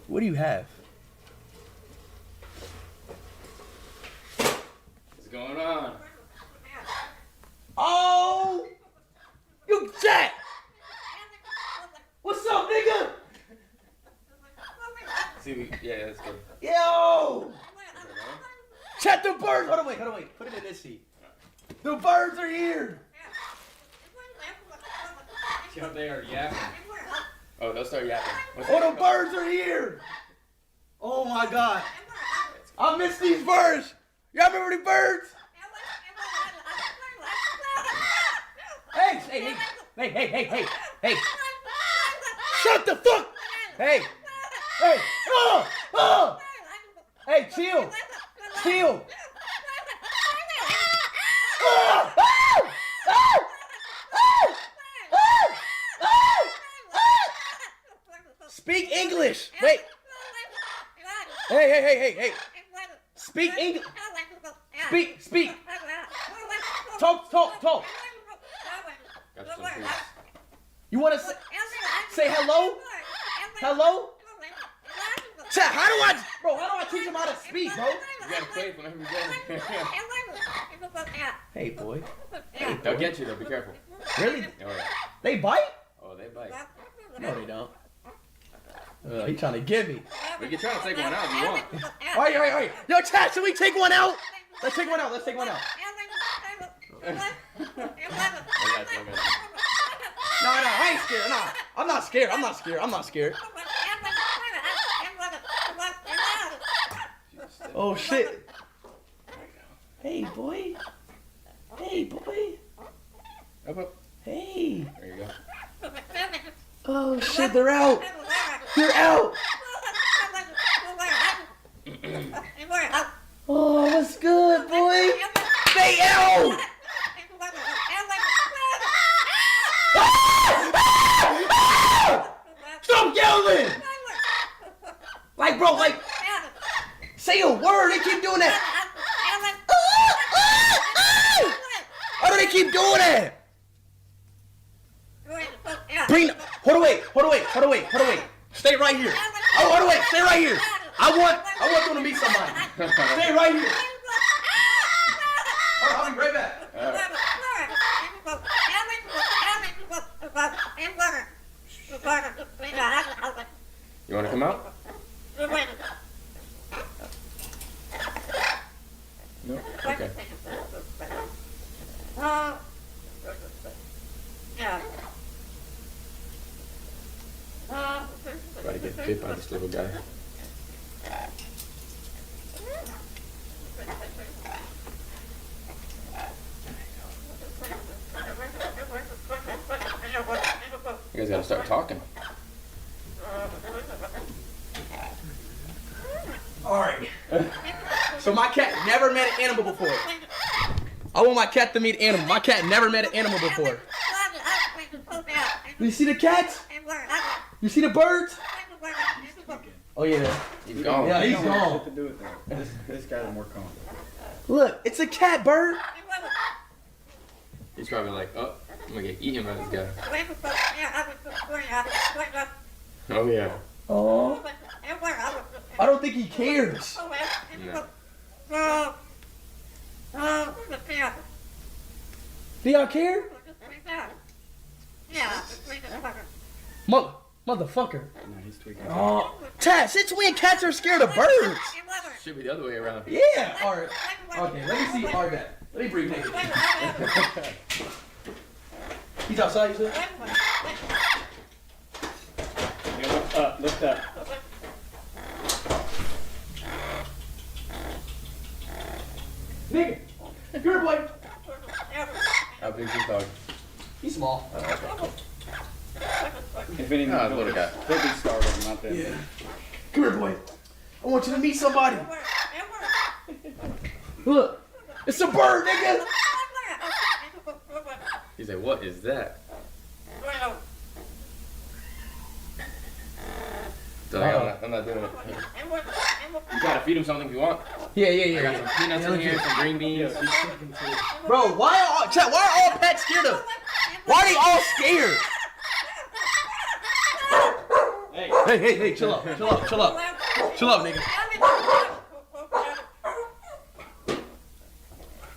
What do you have? What's going on? Oh! You Jack! What's up, nigga? See, yeah, that's good. Yo! Chat, the birds! Hold on, wait. Put it in this seat. The birds are here! See how they are yapping? Oh, they'll start yapping. Oh, the birds are here! Oh my god. I miss these birds! Y'all remember the birds? Hey! Shut the fuck! Hey! Hey, chill! Speak English! Wait! Hey! Speak English! Speak! Talk! Got some treats. You wanna say hello? Hello? Chat, how do I teach him how to speak, bro? You gotta play whenever you go. Hey, boy. They'll get you though, be careful. Really? Oh, yeah. They bite? Oh, they bite. No, they don't. He trying to get me. We can try to take one out if you want. All right. Yo, chat, should we take one out? Let's take one out. I got you. No, I ain't scared. No, I'm not scared. Oh, shit. Hey, boy. Up. Hey. There you go. Oh, shit, they're out. Oh, what's good, boy? Stay out. Stop yelling! Like, say a word. They keep doing that. Why do they keep doing that? Hold away. Stay right here. Stay right here. I want them to meet somebody. Stay right here. I'll be right back. You want to come out? No? Okay. Try to get bit by this little guy. You guys gotta start talking. Alright. So my cat never met an animal before. I want my cat to meet an animal. My cat never met an animal before. You see the cats? You see the birds? Oh yeah. He's gone. Yeah, he's Don't have gone. shit to do with that. This guy's more calm. Look, it's a cat, bird. He's probably like, oh, I'm gonna get eaten by this guy. Oh yeah. Oh. I don't think he cares. No. Do y'all care? Motherfucker. No, he's tweaking. Oh. Tat, since when cats are scared of birds? Should be the other way around. Yeah. Alright. Okay, let me see. Alright, let me breathe naked. He's outside, you said? Yeah, lift up. Nigga, come here, boy. How big's his dog? He's small. If anything, Ah, little guy. he'll be startled, not that. Yeah. Come here, boy. I want you to meet somebody. Look, it's a bird, nigga. He's like, what is that? So I'm not doing it. You gotta feed him something if you want. Yeah. I got some peanuts in here, some green beans. Bro, why are all pets scared of? Why are they all scared? Hey, Hey, chill out, nigga.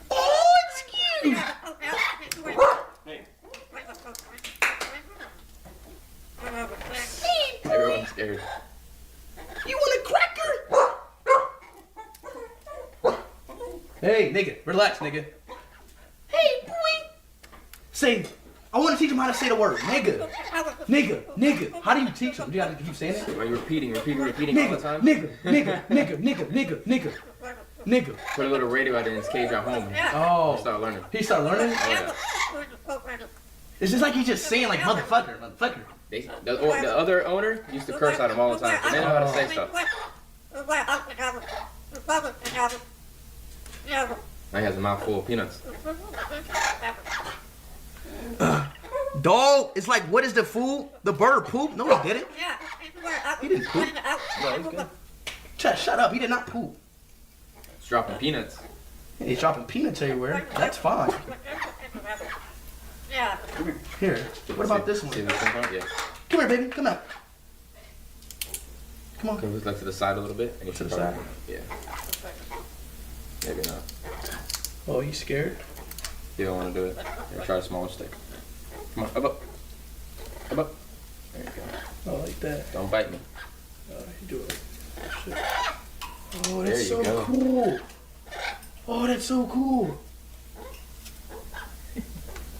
Oh, it's cute. Hey. Everyone's scared. You want a cracker? Hey, nigga, relax, nigga. Hey, boy. Say, I want to teach him how to say the word, nigga. Nigga. How do you teach him? Do you have to keep saying it? Are you repeating all the time? Nigga. Put a little radio out in his cage at home. Oh. Start learning. He started learning? Oh, yeah. It's just like he's just saying like motherfucker. The other owner used to curse at him all the time. They know how to say stuff. Now he has a mouthful of peanuts. Dog, it's like, what is the food? The bird poop? No, he didn't. He didn't poop. No, he's good. Shut up. He did not poop. He's dropping peanuts. He's dropping peanuts everywhere. That's fine. Here. What about this one? See this one? Yeah. Come here, baby. Come out. Come on. Can we look to the side a little bit? And you To should the probably- side? Yeah. Maybe not. Oh, you scared? You don't want to do it. Here, try a smaller stick. Come on, up. There you go. Oh, like that. Don't bite me. You do it. Shit. Oh, There that's you so go. cool. Oh, that's so cool.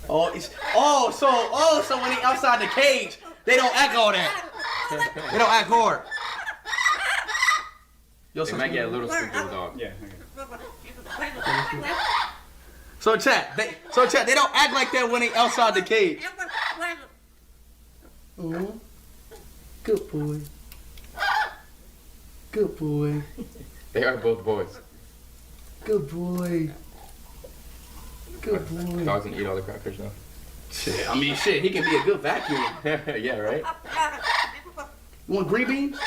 So when they outside the cage, they don't act all that. They don't act hard. Yo, They might get a little spooked with the dog. Yeah. Okay. So chat, they don't act like that when they outside the cage. Mm-hmm. Good boy. Good boy. They are both boys. Good boy. Good boy. Dogs can eat all the crackers now. Shit, I mean, shit, he can be a good vacuum. Yeah, right? You want green beans?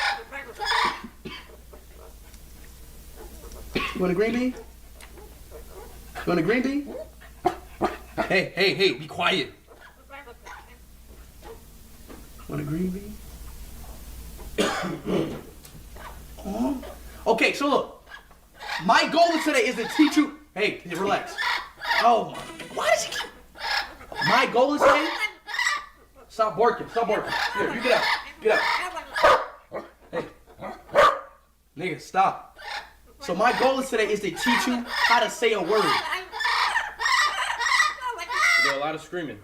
You want a green bean? You want a green bean? Hey, be quiet. Want a green bean? Oh. Okay, so look. My goal today is to teach you. Hey, relax. Oh my. Why does he keep. My goal today. Stop barking. Here, you get out. Hey. Nigga, stop. So my goal today is to teach you how to say a word. You do a lot of screaming.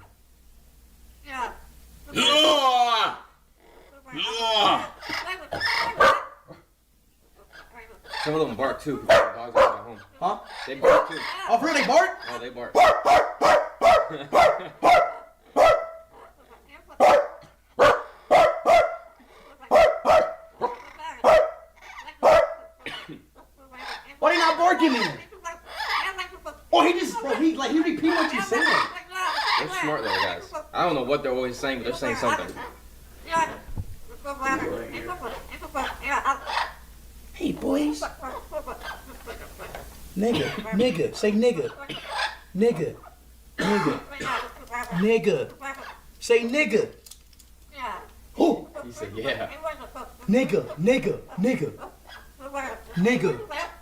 Some of them bark too. Because the dogs are at home. Huh? They bark too. Oh, for real, they bark? Oh, they bark. Why they not barking then? Oh, he repeat what you saying. They're smart little guys. I don't know what they're always saying, but they're saying something. Hey, boys. Nigga, say nigga. Nigga. Say nigga. Who? He said, yeah. Nigga.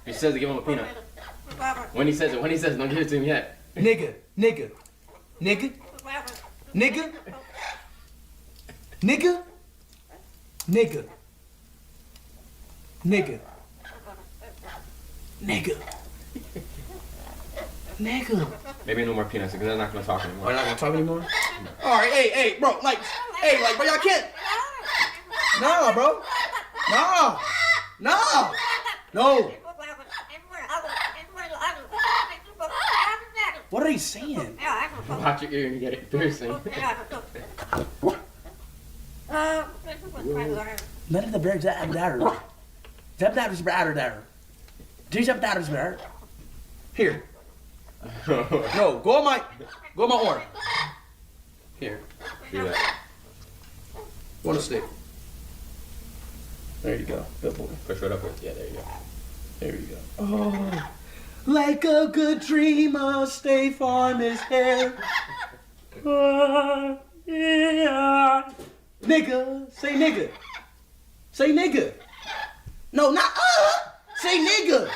He says to give him a peanut. When he says it, don't give it to him yet. Nigga. Maybe no more peanuts because they're not going to talk anymore. We're not gonna talk anymore? Alright, hey, bro, bro, y'all can't. Nah, bro. No. What are they saying? Watch your ear and you get it piercing. None of the birds are there. Here. No, go on my arm. Here. Do that. Want a stick? There you go. Good boy. Push right up with. Yeah, there you go. There you go. Oh, like a good dreamer, State Farm is here. Yeah. Nigga, say nigga. Say nigga. No, not Say nigga.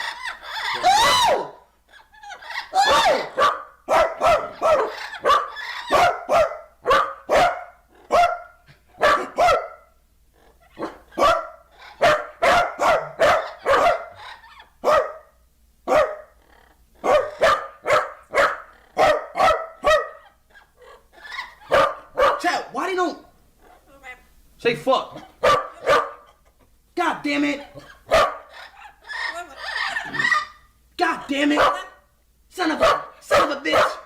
Oh! Oh! Chat, why they don't say fuck? God damn it. God damn it. Son of a bitch.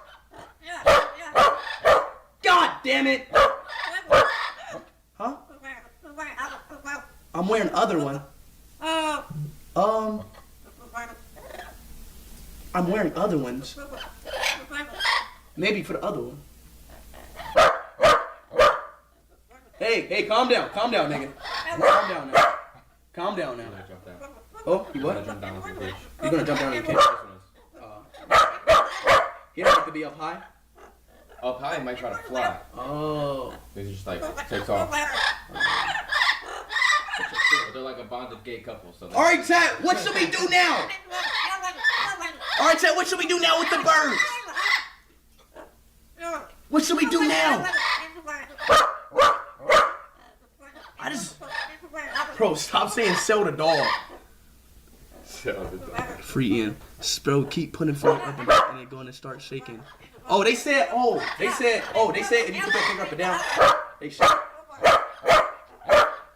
God damn it. Huh? I'm wearing other one. I'm wearing other ones. Maybe for the other one. Hey, calm down, nigga. Calm down now. Calm down now. Oh, you what? Jump down off the cage. You're gonna jump down in the cage? He don't have to be up high? Up high, he might try to fly. Oh. He's just like, takes off. They're like a bonded gay couple. So Alright, chat, what should we do now? Alright, chat, what should we do now with the birds? What should we do now? Bro, stop saying sell the dog. Free in. Bro, keep putting foot up and they're going to start shaking. Oh, they said if you put that finger up and down, they shake.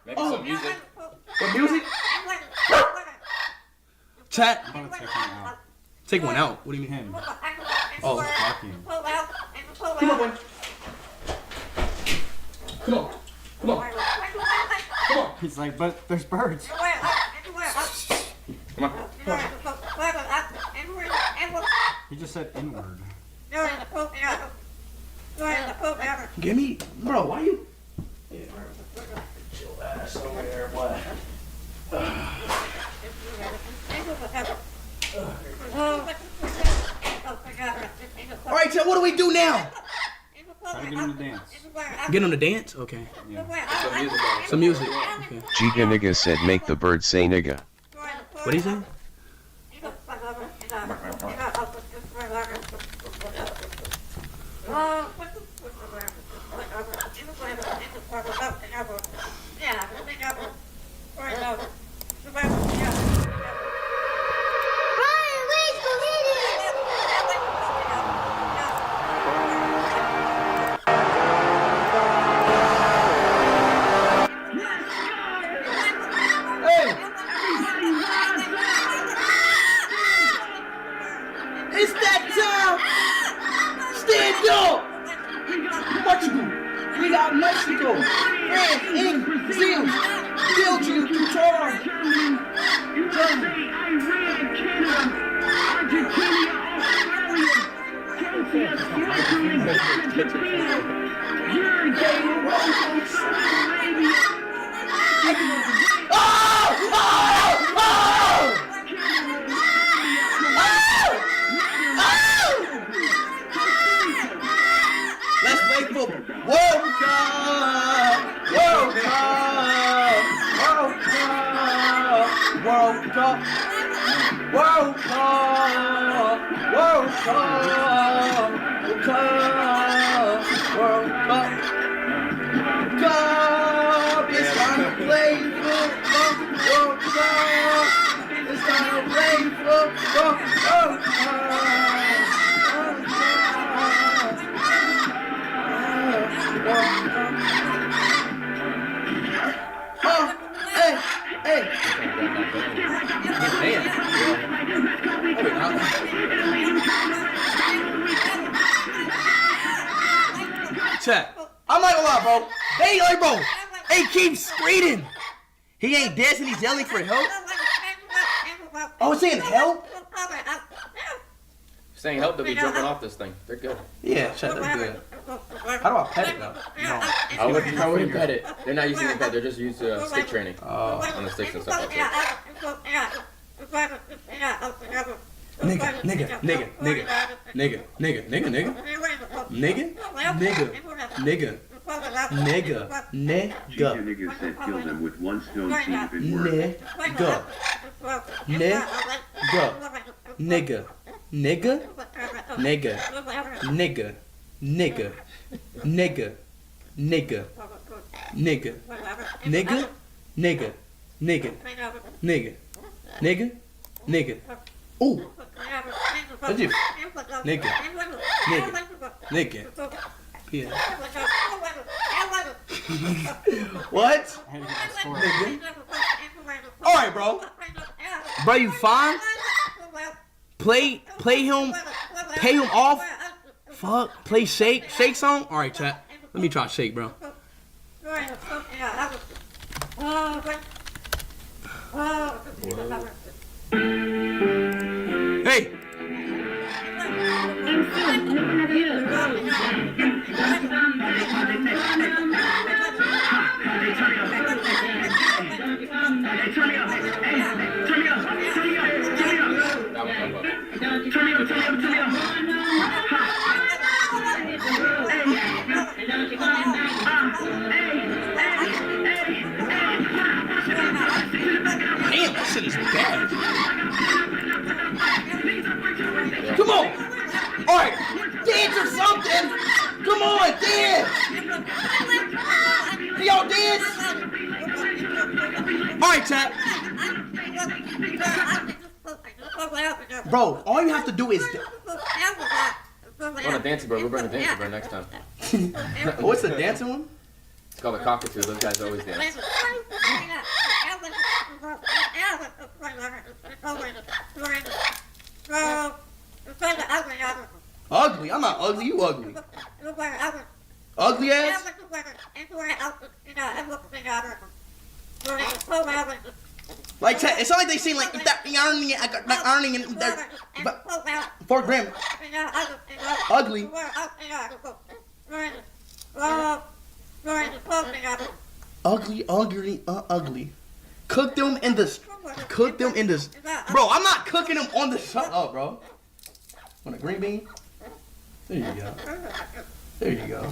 Maybe some music. What music? Chat. I'm gonna take one out. Take one out. What do you mean? Him. Oh. Barking. Come on, boy. Come on. Come on. Come on. He's like, but there's birds. Come on. He just said inward. Give me, bro. Why you? Yeah, chill ass over there. What? All right, Chet. What do we do now? Try to get him to dance. Get him to dance? Okay. Yeah. Some music. Okay. Giga nigga said make the bird say nigga. What do you say? It's that time! Stand up! Portugal! We got Mexico! France, England, Brazil, Belgium, Qatar, Germany, Iran, Canada, Argentina, Australia, Turkey, Japan, Uruguay, Morocco, Saudi Arabia. Oh! Oh! Oh! Let's play football. World Cup! World Cup! World Cup! World Cup! World Cup! World Cup! World Cup! World Cup! Cup! It's time to play football. World Cup! It's time to play football. World Cup! Oh, hey, hey. Chat. I'm not gonna lie, bro. Hey, like, bro. He keeps screaming. He ain't dancing. He's yelling for help. Oh, it's saying help? Saying help, they'll be jumping off this thing. They're good. Yeah, chat, they're good. How do I pet it, though? I wouldn't pet it. They're not using the pet. They're just used to stick training on the sticks and stuff like that. Nigga, nigga, nigga, nigga, nigga, nigga, nigga, nigga, nigga, nigga, nigga, Nigga. Ginger Nigga. nigga said kill them with one stone teeth and work. Nigga. Nigga. Nigga. Nigga. Nigga. Nigga. Nigga. Nigga. Nigga. Nigga. Nigga. Nigga. Nigga. Nigga. Nigga. Ooh. That's you. Nigga. Nigga. Nigga. Yeah. What? Nigga. Alright, bro. Bro, you fine? Play him. Pay him off. Fuck. Play shake. Shake song? Alright, chat. Let me try shake, bro. Hey. Damn, that shit is bad. Come on. All right, dance or something. Come on, dance. Can y'all dance? All right, chat. Bro, all you have to do is. I want a dancing bird. We'll bring a dancing bird next time. What's the dancing one? It's called a cockatoo. Those guys always dance. Ugly? I'm not ugly. You ugly. Ugly ass? Like, chat, it's not like they say, like, that earning and that 4 grams. Ugly. Ugly. Cook them in this. Bro, I'm not cooking them on the. Shut up, bro. Want a green bean? There you go. There you go.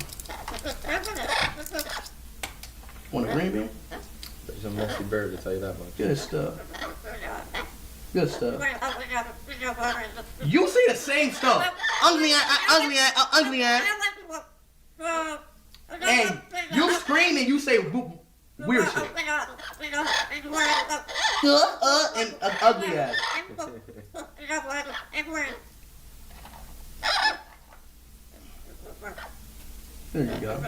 Want a green bean? There's a messy bird, to tell you that much. Good stuff. Good stuff. You say the same stuff. Ugly ass. And you scream and you say weird shit. And ugly ass. There you go.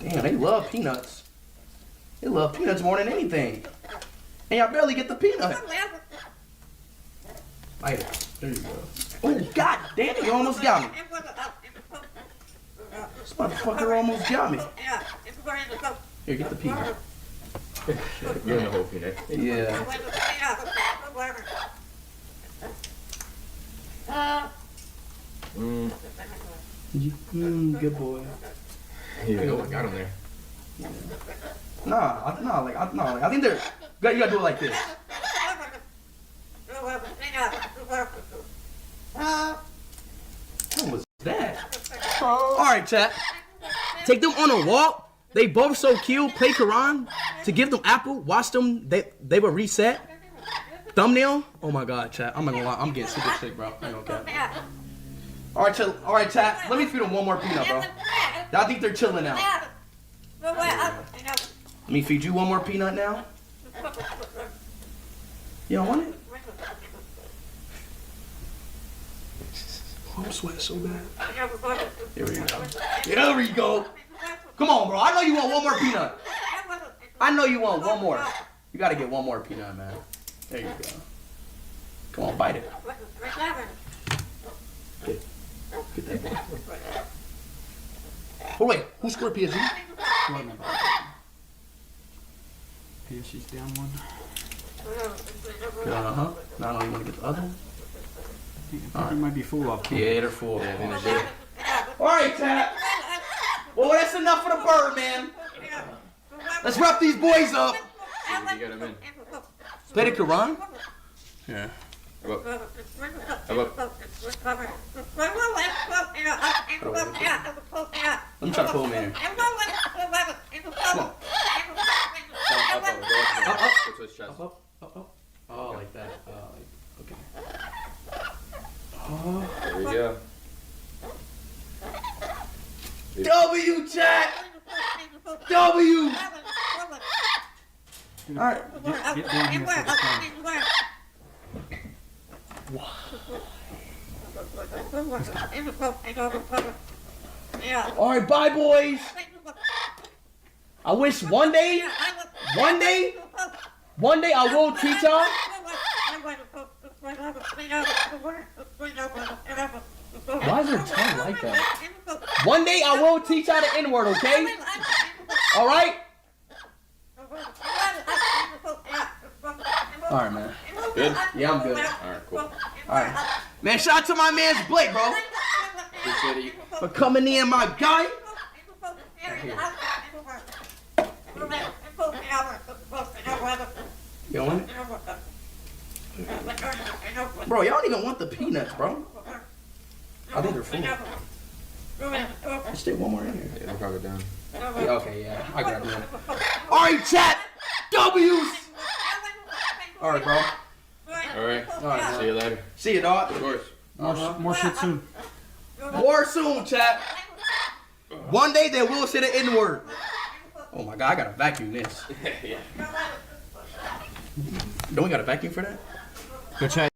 Damn, they love peanuts. They love peanuts more than anything. And y'all barely get the peanut. Bite it. There you go. Oh, god damn it, you almost got me. This motherfucker almost got me. Here, get the peanut. You're in the whole peanut. Yeah. Good boy. Here you go. I got him there. I think they're. You gotta do it like this. What was that? Alright, chat. Take them on a walk. They both so cute. Play Quran to give them apple. Watch them. They will reset. Thumbnail. Oh my god, chat. I'm not gonna lie. I'm getting super sick, bro. I don't care. Alright, chat. Let me feed them one more peanut, bro. I think they're chilling out. Let me feed you one more peanut now. You don't want it? Oh, I'm sweating so bad. Here we go. There we go. Come on, bro. I know you want one more peanut. I know you want one more. You gotta get one more peanut, man. There you go. Come on, bite it. Get that boy. Oh wait, who scored PSG? PSG's down one. Uh-huh. Now I know you want to get the other one. I think it might be full of. Yeah, they're full. Alright, Tap. Well, that's enough for the bird, man. Let's wrap these boys up. You got him in. Play the Quran? Yeah. Up. Up. Let me try to pull him in here. Come on. Up, up. Go to his chest. Up. Oh, like that. Okay. Oh. There we go. W, chat! W! Alright. Get down here for the phone. Alright, bye, boys. I wish one day I will teach y'all. Why is her tongue like that? One day I will teach y'all the N-word, okay? Alright? Alright, man. Good? Yeah, I'm good. Alright, cool. Alright. Man, shout out to my man's Blake, bro. Appreciate it. For coming in, my guy. You want it? Bro, y'all don't even want the peanuts, bro. I think they're full. Let's stick one more in here. Yeah, I'll probably down. Yeah, okay, yeah. I got it. Alright, chat. W's. Alright, bro. Alright. Alright. See you later. See you, dog. Of course. More shit soon. More soon, chat. One day they will say the N-word. Oh my god, I gotta vacuum this. Yeah. Don't we got a vacuum for that? Go check.